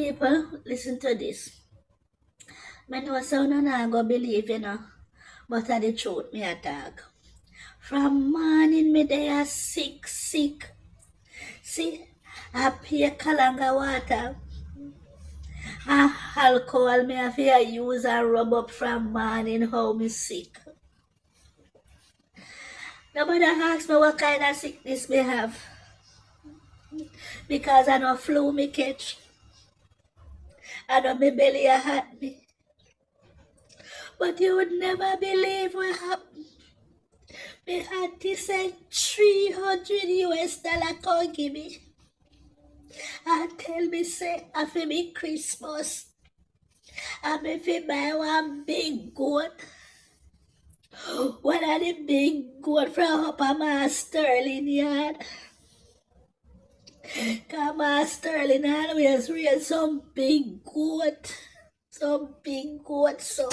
people, listen to this. I know someone not go believe, but the truth me attack. From morning me they are sick. See, I pay kalanga water. Alcohol me have to use and rub up from morning how me sick. Nobody ask me what kind of sickness me have. Because I know flu me catch. I know my belly a hurt me. But you would never believe what happened. Me had to send $300 to give me. And tell me say after me Christmas. And if you buy one big goat. One of the big goat from up on my Sterling yard. Cause my Sterling always reared some big goat. Some big goat so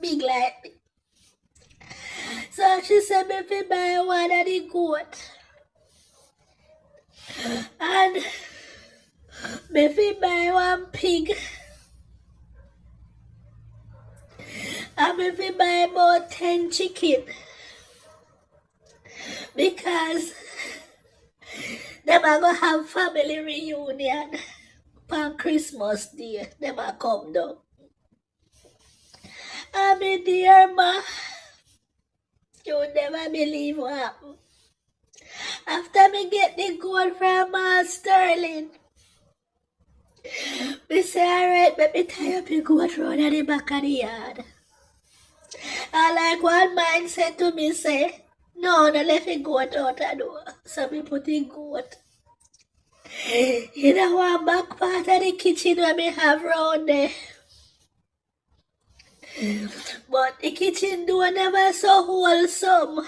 big like me. So she said me if you buy one of the goat. And me if you buy one pig. And me if you buy about 10 chicken. Because them are gonna have family reunion on Christmas Day. Them are come down. And me dear ma, you would never believe what happened. After me get the gold from Sterling, me say alright, let me tie up your goat round at the back of the yard. And like one man said to me, say, no, let the goat out the door. So me put the goat in the one back part of the kitchen where me have round there. But the kitchen door never so wholesome.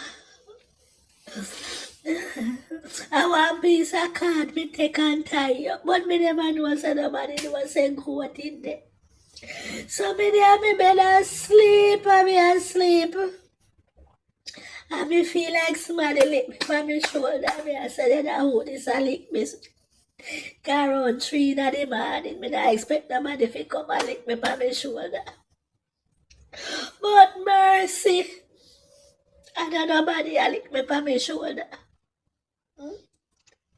I want piece of card me take and tie up. But me never know so nobody know say goat in there. So me there me bed asleep and me asleep. And me feel like somebody lick me on my shoulder. Me I said that who this a lick me. Cause around 3 in the morning, me not expect nobody to come and lick me on my shoulder. But mercy, and nobody a lick me on my shoulder. And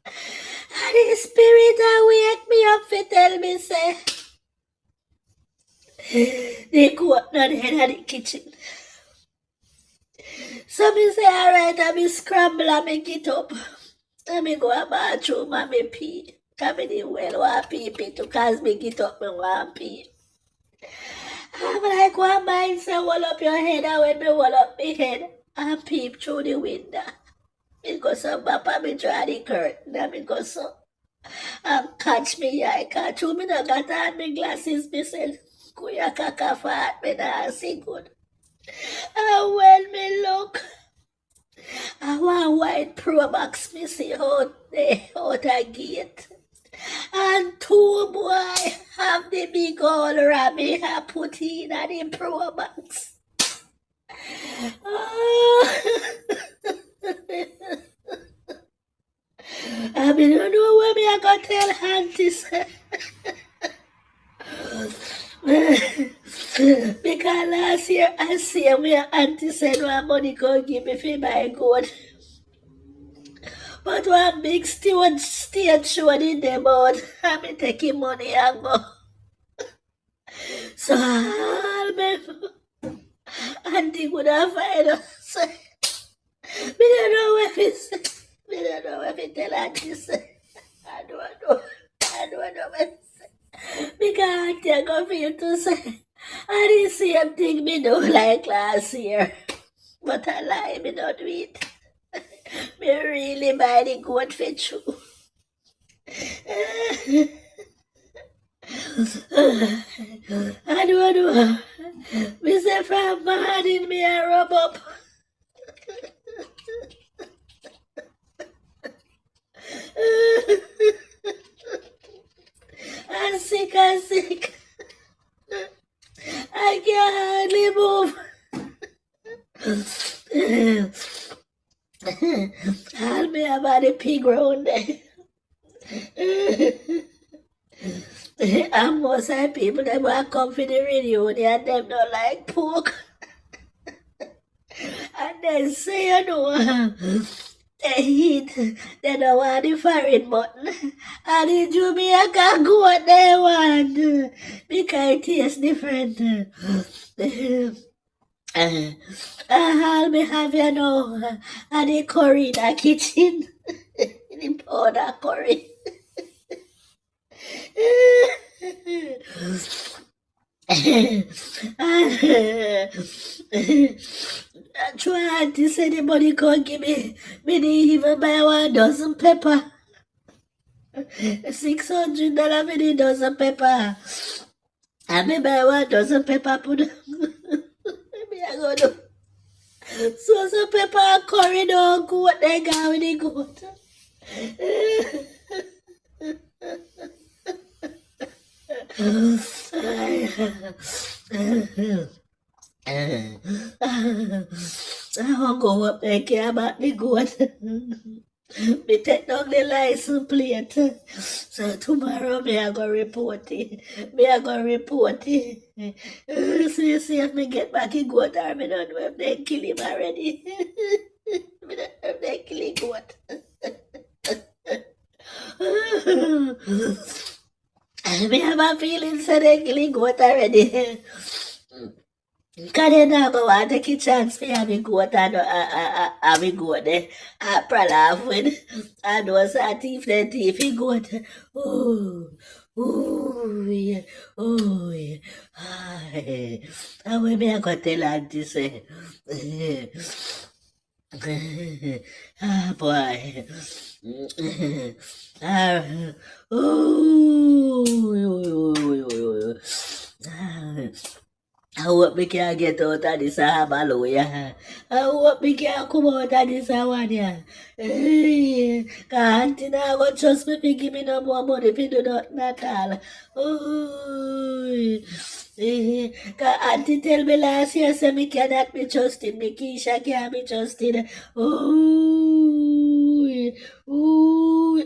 the spirit a wake me up to tell me say, they go up on the head of the kitchen. So me say alright, I me scramble and me get up. And me go a bathroom and me pee. Cause me didn't well want pee too, cause me get up me want pee. I'm like one mind say hold up your head, and when me hold up my head and peep through the window. Me go so papa me draw the curtain and me go so and catch me eye. Cause through me no got on me glasses, me said, kuya kaka fat, me nah see good. And when me look, I want white Pro Max me see out there, out a gate. And 2 boy have the big old rabbit I put in at the Pro Max. I mean, don't know where me I got tell aunties. Because last year I see me auntie said my money go give me for my gold. But one big stage show in the boat, I be taking money and go. So all me auntie would have find us. Me don't know if it's me don't know if it tell auntie say. I don't know what it say. Because auntie I go feel to say. I the same thing me do like last year. But I lie, me not do it. Me really buy the goat for true. I don't know. Me say from morning me a rub up. I'm sick. I can hardly move. I'll be about the pig round there. And most of the people them want come for the reunion, them don't like pork. And then say, you know, they eat, they don't want the foreign mutton. And the Jamaica goat they want, because it tastes different. I'll be having, you know, and the curry in the kitchen. The powder curry. Try to say anybody can give me didn't even buy 1 dozen pepper. $600 for the dozen pepper. I may buy 1 dozen pepper put maybe I go do so some pepper and curry don't go what they got with the goat. I won't go up there care about the goat. Me take down the license plate. So tomorrow me I go report it. Me I go report it. So you see if me get back in goat or me don't know if they kill him already. Me don't know if they kill him goat. Me have a feeling so they kill him goat already. Because they not go want to take a chance for having goat and having goat there. I probably have with. I know some thief, they thief he goat. Ooh, ooh, yeah, ooh, yeah. And when me I go tell auntie say, boy. Ah, ooh, I hope me can get out of this hallelujah. I hope me can come out of this one, yeah. Auntie now go trust me to give me no more money if you do nothing at all. Oh, Auntie tell me last year, say me cannot be trusted. Me Keisha can't be trusted. Oh,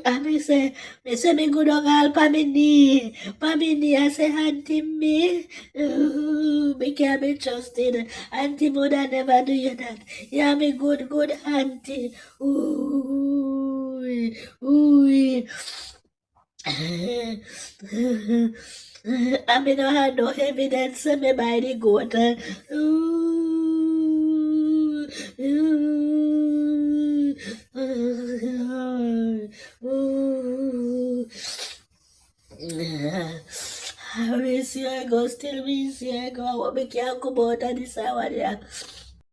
and me say me good on all pa me knee. Pa me knee, I say, Auntie me. Me can't be trusted. Auntie mother never do you that. Yeah, me good auntie. Ooh, ooh. I mean, I had no evidence of me by the goat. Ooh, ooh, ooh. I miss you, I go, still miss you, I go. I want me can't come out of this hour, yeah.